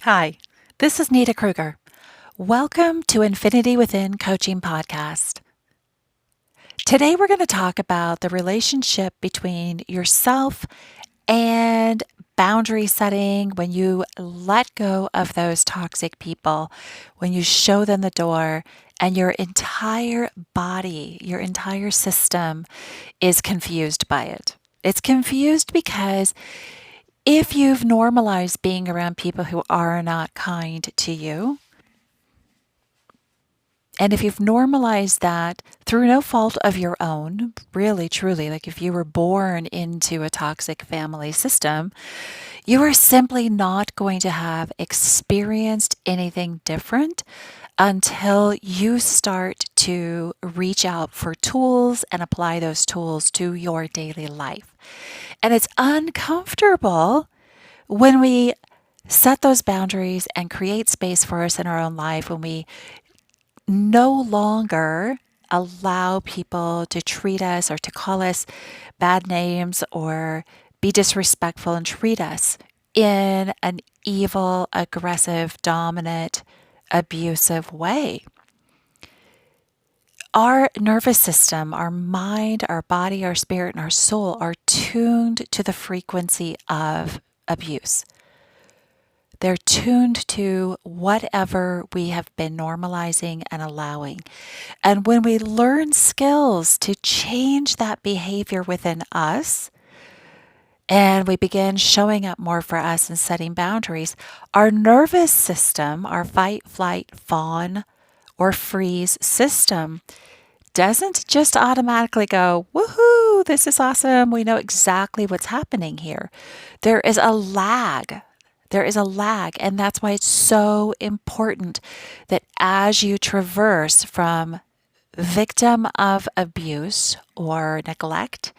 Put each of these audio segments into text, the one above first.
Hi, this is Nita Kruger. Welcome to Infinity Within Coaching Podcast. Today we're going to talk about the relationship between yourself and boundary setting when you let go of those toxic people, when you show them the door, and your entire body, your entire system is confused by it. It's confused because if you've normalized being around people who are not kind to you, and if you've normalized that through no fault of your own, really, truly, like if you were born into a toxic family system, you are simply not going to have experienced anything different until you start to reach out for tools and apply those tools to your daily life. And it's uncomfortable when we set those boundaries and create space for us in our own life, when we no longer allow people to treat us or to call us bad names or be disrespectful and treat us in an evil, aggressive, dominant, abusive way. Our nervous system, our mind, our body, our spirit, and our soul are tuned to the frequency of abuse. They're tuned to whatever we have been normalizing and allowing. And when we learn skills to change that behavior within us, and we begin showing up more for us and setting boundaries, our nervous system, our fight, flight, fawn, or freeze system, doesn't just automatically go, woohoo, this is awesome. We know exactly what's happening here. There is a lag. There is a lag, and that's why it's so important that as you traverse from victim of abuse or neglect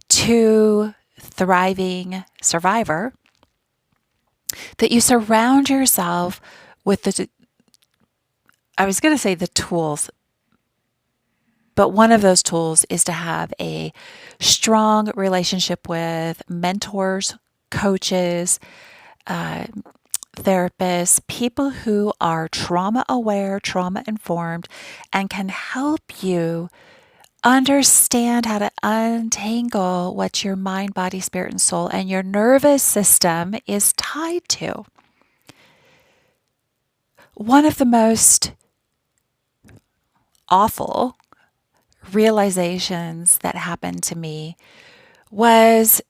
to thriving survivor, that you surround yourself with I was going to say the tools, but one of those tools is to have a strong relationship with mentors, coaches, therapists, people who are trauma aware, trauma informed, and can help you understand how to untangle what your mind, body, spirit, and soul and your nervous system is tied to. One of the most awful realizations that happened to me was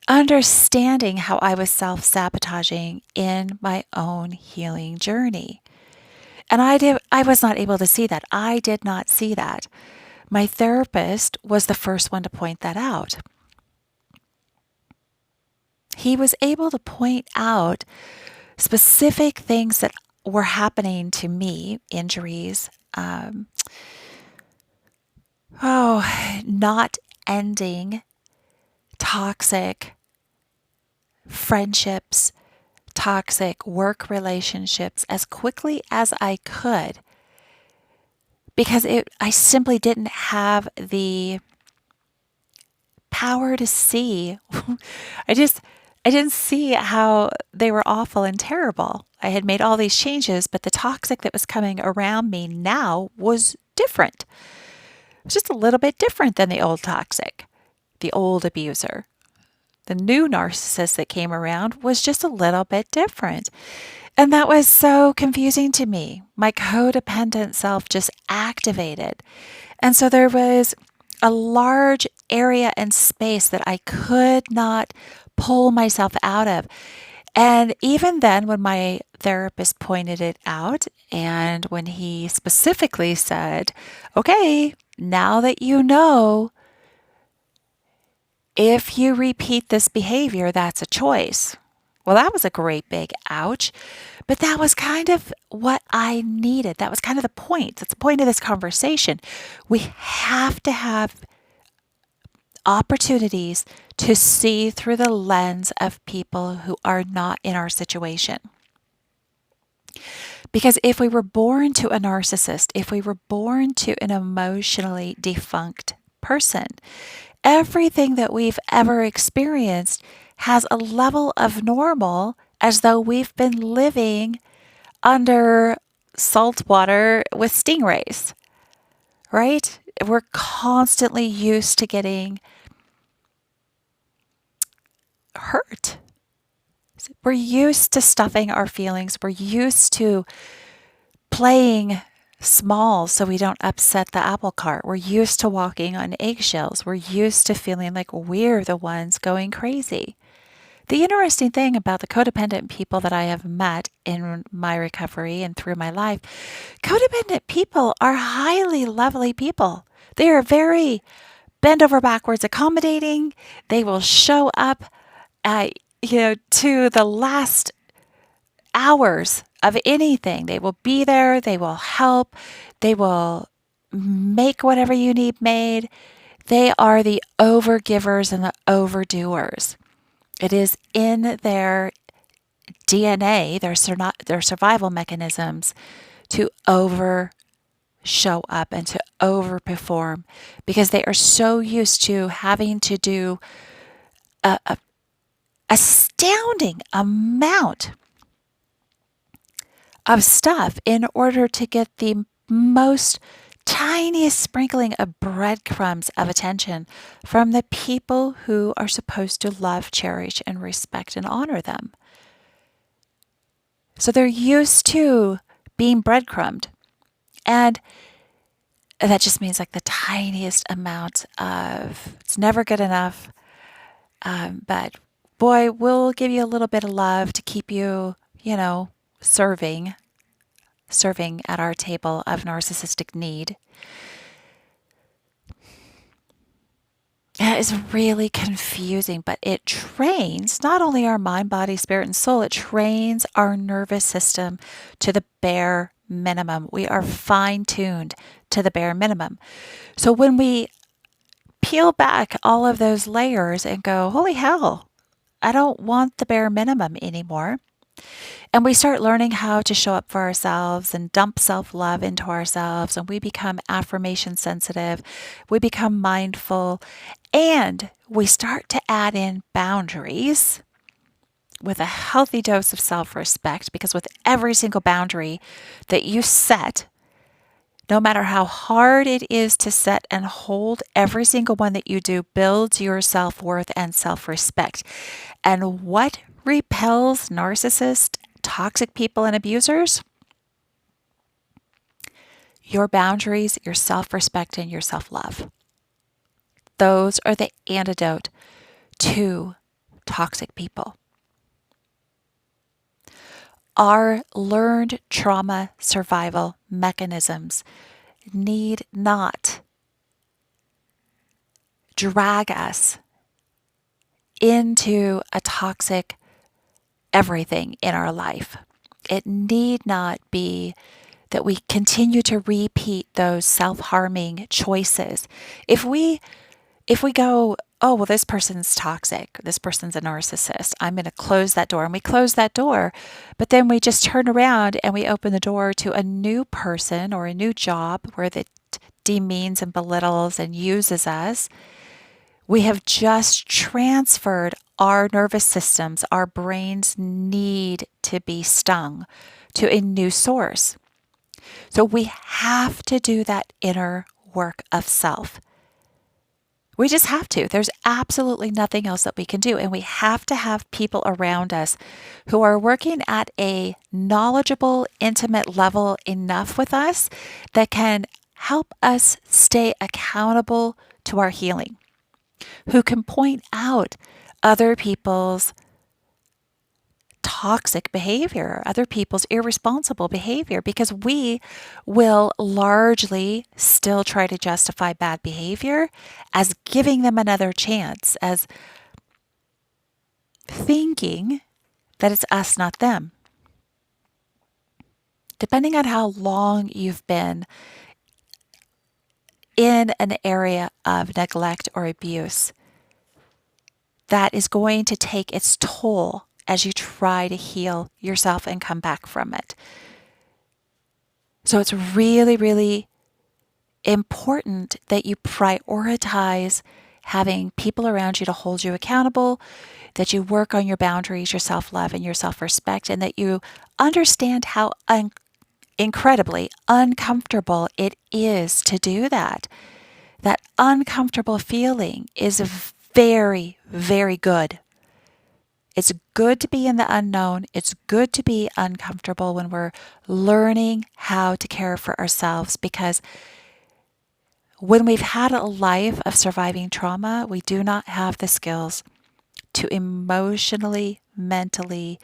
understanding how I was self-sabotaging in my own healing journey. And I was not able to see that. I did not see that. My therapist was the first one to point that out. He was able to point out specific things that were happening to me, injuries, not ending toxic friendships, toxic work relationships as quickly as I could, because I simply didn't have the power to see. I didn't see how they were awful and terrible. I had made all these changes, but the toxic that was coming around me now was different. It was just a little bit different than the old toxic, the old abuser. The new narcissist that came around was just a little bit different. And that was so confusing to me. My codependent self just activated. And so there was a large area and space that I could not pull myself out of. And even then, when my therapist pointed it out, and when he specifically said, okay, now that you know, if you repeat this behavior, that's a choice. Well, that was a great big ouch, but that was kind of what I needed. That was kind of the point. That's the point of this conversation. We have to have opportunities to see through the lens of people who are not in our situation. Because if we were born to a narcissist, if we were born to an emotionally defunct person, everything that we've ever experienced has a level of normal as though we've been living under salt water with stingrays, right? We're constantly used to getting hurt. We're used to stuffing our feelings. We're used to playing small so we don't upset the apple cart. We're used to walking on eggshells. We're used to feeling like we're the ones going crazy. The interesting thing about the codependent people that I have met in my recovery and through my life, codependent people are highly lovely people. They are very bend over backwards accommodating. They will show up at, to the last hours of anything. They will be there. They will help. They will make whatever you need made. They are the overgivers and the overdoers. It is in their DNA, their survival mechanisms to show up and to overperform because they are so used to having to do a astounding amount of stuff in order to get the most tiniest sprinkling of breadcrumbs of attention from the people who are supposed to love, cherish, and respect and honor them. So they're used to being breadcrumbed. And that just means like the tiniest amount of, it's never good enough. But boy, we'll give you a little bit of love to keep you, serving at our table of narcissistic need. It is really confusing, but it trains not only our mind, body, spirit, and soul, it trains our nervous system to the bare minimum. We are fine-tuned to the bare minimum. So when we peel back all of those layers and go, holy hell, I don't want the bare minimum anymore. And we start learning how to show up for ourselves and dump self-love into ourselves, and we become affirmation sensitive, we become mindful, and we start to add in boundaries with a healthy dose of self-respect, because with every single boundary that you set, no matter how hard it is to set and hold, every single one that you do builds your self-worth and self-respect. And what repels narcissists, toxic people, and abusers? Your boundaries, your self-respect, and your self-love. Those are the antidote to toxic people. Our learned trauma survival mechanisms need not drag us into a toxic everything in our life. It need not be that we continue to repeat those self-harming choices. If we go, oh, well, this person's toxic, this person's a narcissist, I'm going to close that door, and we close that door, but then we just turn around and we open the door to a new person or a new job where it demeans and belittles and uses us, we have just transferred our nervous systems, our brains need to be stung to a new source. So we have to do that inner work of self. We just have to. There's absolutely nothing else that we can do. And we have to have people around us who are working at a knowledgeable, intimate level enough with us that can help us stay accountable to our healing, who can point out other people's toxic behavior, other people's irresponsible behavior, because we will largely still try to justify bad behavior as giving them another chance, as thinking that it's us, not them. Depending on how long you've been in an area of neglect or abuse, that is going to take its toll as you try to heal yourself and come back from it. So it's really, really important that you prioritize having people around you to hold you accountable, that you work on your boundaries, your self love, and your self respect, and that you understand how incredibly uncomfortable it is to do that. That uncomfortable feeling is very, very good. It's good to be in the unknown. It's good to be uncomfortable when we're learning how to care for ourselves, because when we've had a life of surviving trauma, we do not have the skills to emotionally, mentally,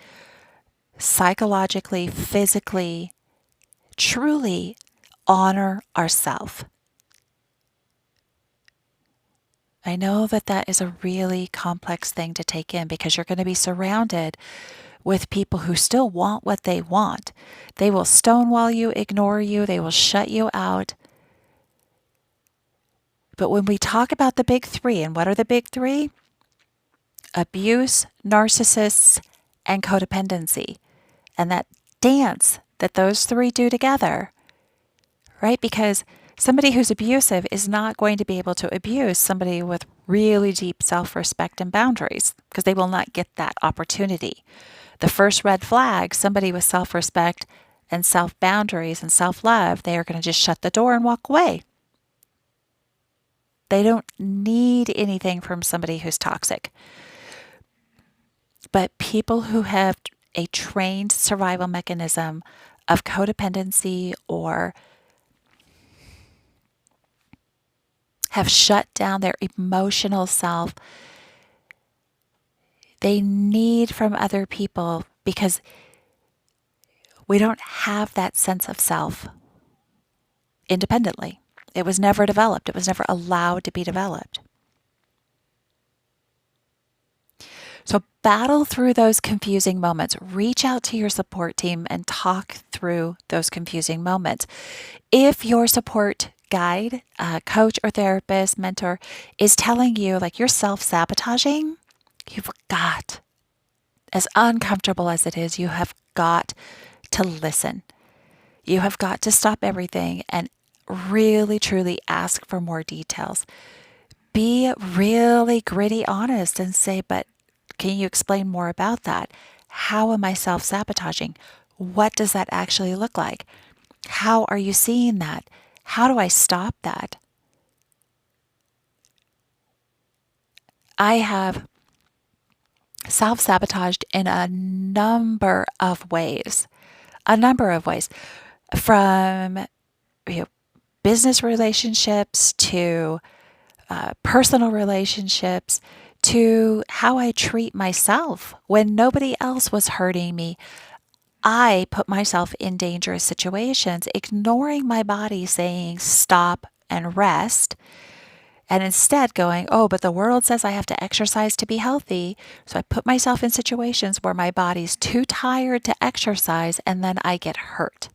psychologically, physically, truly honor ourselves. I know that that is a really complex thing to take in, because you're going to be surrounded with people who still want what they want. They will stonewall you, ignore you, they will shut you out. But when we talk about the big three, and what are the big three? Abuse, narcissists, and codependency. And that dance that those three do together, right? Because somebody who's abusive is not going to be able to abuse somebody with really deep self-respect and boundaries, because they will not get that opportunity. The first red flag, somebody with self-respect and self-boundaries and self-love, they are going to just shut the door and walk away. They don't need anything from somebody who's toxic. But people who have a trained survival mechanism of codependency, or have shut down their emotional self, they need from other people, because we don't have that sense of self independently. It was never developed. It was never allowed to be developed. So battle through those confusing moments. Reach out to your support team and talk through those confusing moments. If your support guide, coach or therapist, mentor is telling you like you're self-sabotaging, you've got, as uncomfortable as it is, you have got to listen. You have got to stop everything and really, truly ask for more details. Be really gritty honest and say, but can you explain more about that? How am I self-sabotaging? What does that actually look like? How are you seeing that? How do I stop that? I have self-sabotaged in a number of ways. From business relationships to personal relationships, to how I treat myself. When nobody else was hurting me, I put myself in dangerous situations, ignoring my body saying stop and rest, and instead going, oh, but the world says I have to exercise to be healthy. So I put myself in situations where my body's too tired to exercise, and then I get hurt.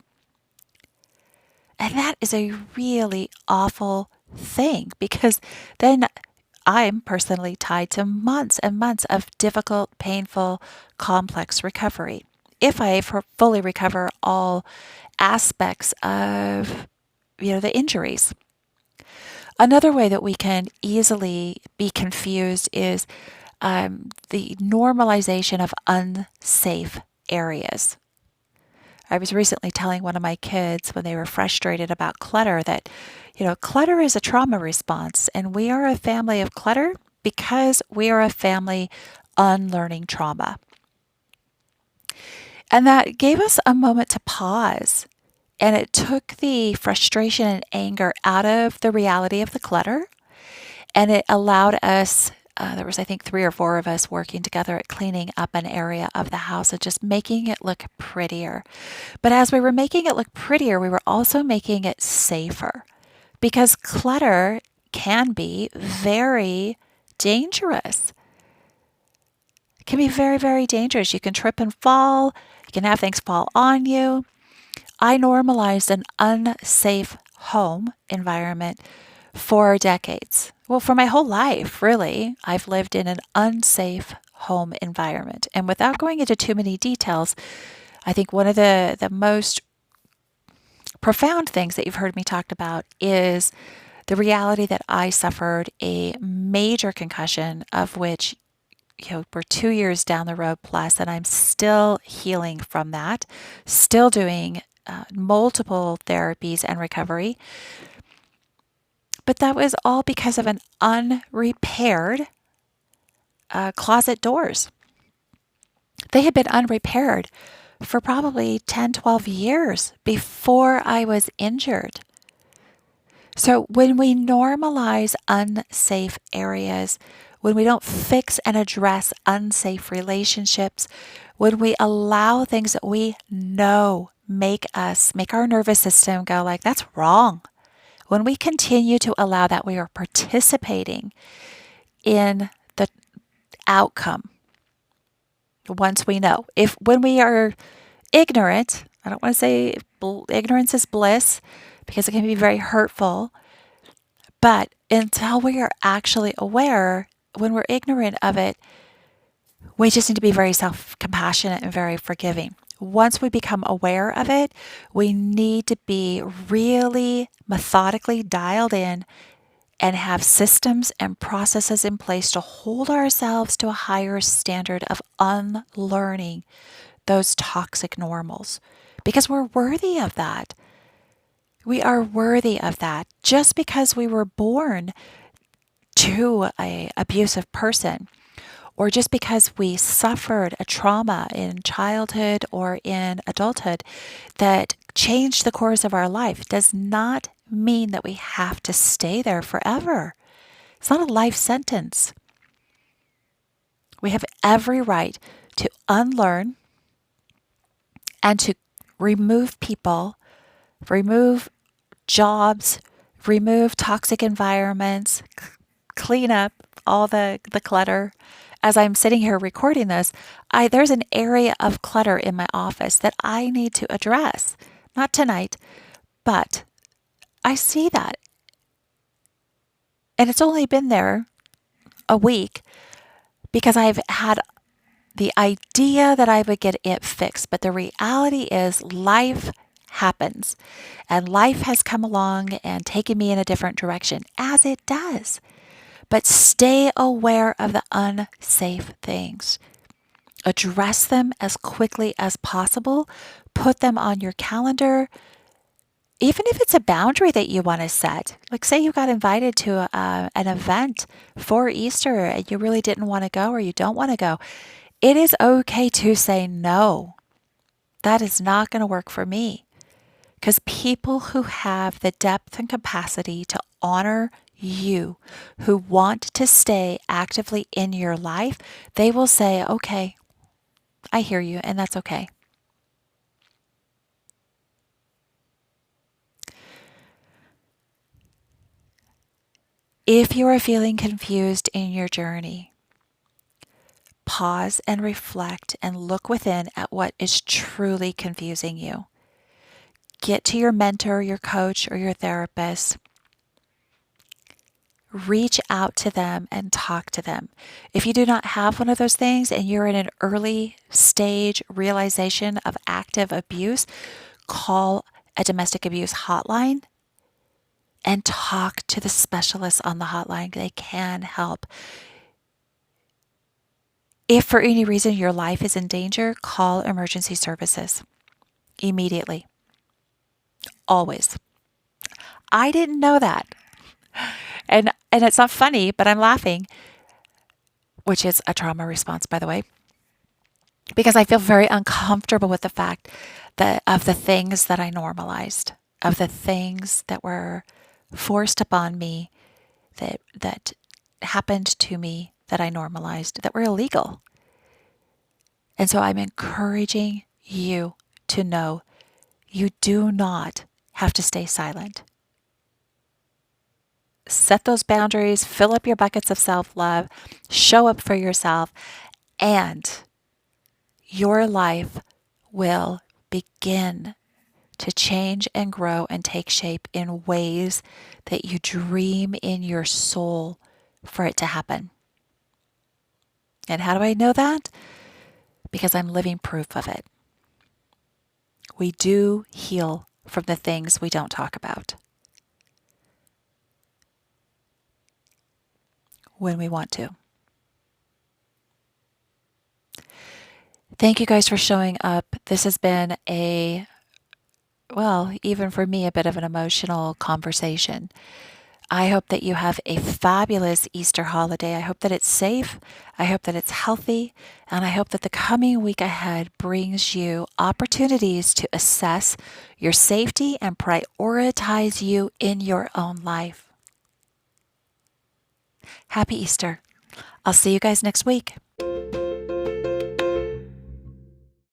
And that is a really awful thing, because then I'm personally tied to months and months of difficult, painful, complex recovery. If I fully recover all aspects of, the injuries. Another way that we can easily be confused is the normalization of unsafe areas. I was recently telling one of my kids when they were frustrated about clutter that, clutter is a trauma response, and we are a family of clutter because we are a family unlearning trauma. And that gave us a moment to pause, and it took the frustration and anger out of the reality of the clutter, and it allowed us, there was I think 3 or 4 of us working together at cleaning up an area of the house and just making it look prettier. But as we were making it look prettier, we were also making it safer, because clutter can be very dangerous. It can be very, very dangerous. You can trip and fall. You can have things fall on you. I normalized an unsafe home environment for decades. Well, for my whole life, really, I've lived in an unsafe home environment. And without going into too many details, I think one of the most profound things that you've heard me talk about is The reality that I suffered a major concussion, of which we're 2 years down the road plus, and I'm still healing from that, still doing multiple therapies and recovery. But that was all because of an unrepaired closet doors. They had been unrepaired for probably 10, 12 years before I was injured. So when we normalize unsafe areas, when we don't fix and address unsafe relationships, when we allow things that we know make our nervous system go like, that's wrong. When we continue to allow that, we are participating in the outcome. Once we know, when we are ignorant, I don't want to say ignorance is bliss because it can be very hurtful, but until we are actually aware, when we're ignorant of it, we just need to be very self-compassionate and very forgiving. Once we become aware of it, we need to be really methodically dialed in and have systems and processes in place to hold ourselves to a higher standard of unlearning those toxic normals, because we're worthy of that. We are worthy of that. Just because we were born to an abusive person, or just because we suffered a trauma in childhood or in adulthood that changed the course of our life, does not mean that we have to stay there forever. It's not a life sentence. We have every right to unlearn and to remove people, remove jobs, remove toxic environments, clean up all the clutter. As I'm sitting here recording this, there's an area of clutter in my office that I need to address. Not tonight, but I see that. And it's only been there a week because I've had the idea that I would get it fixed. But the reality is life happens, and life has come along and taken me in a different direction, as it does. But stay aware of the unsafe things. Address them as quickly as possible. Put them on your calendar. Even if it's a boundary that you want to set, like say you got invited to an event for Easter and you really didn't want to go or you don't want to go, it is okay to say no. That is not going to work for me. Because people who have the depth and capacity to honor you, who want to stay actively in your life, they will say, okay, I hear you, and that's okay. If you are feeling confused in your journey, pause and reflect and look within at what is truly confusing you. Get to your mentor, your coach, or your therapist. Reach out to them and talk to them. If you do not have one of those things and you're in an early stage realization of active abuse, call a domestic abuse hotline and talk to the specialists on the hotline. They can help. If for any reason your life is in danger, call emergency services immediately. Always. I didn't know that. And it's not funny, but I'm laughing, which is a trauma response, by the way, because I feel very uncomfortable with the fact that of the things that I normalized, of the things that were forced upon me, that happened to me, that I normalized, that were illegal. And so I'm encouraging you to know you do not have to stay silent. Set those boundaries, fill up your buckets of self-love, show up for yourself, and your life will begin to change and grow and take shape in ways that you dream in your soul for it to happen. And how do I know that? Because I'm living proof of it. We do heal from the things we don't talk about. when we want to. Thank you guys for showing up. This has been even for me, a bit of an emotional conversation. I hope that you have a fabulous Easter holiday. I hope that it's safe. I hope that it's healthy. And I hope that the coming week ahead brings you opportunities to assess your safety and prioritize you in your own life. Happy Easter. I'll see you guys next week.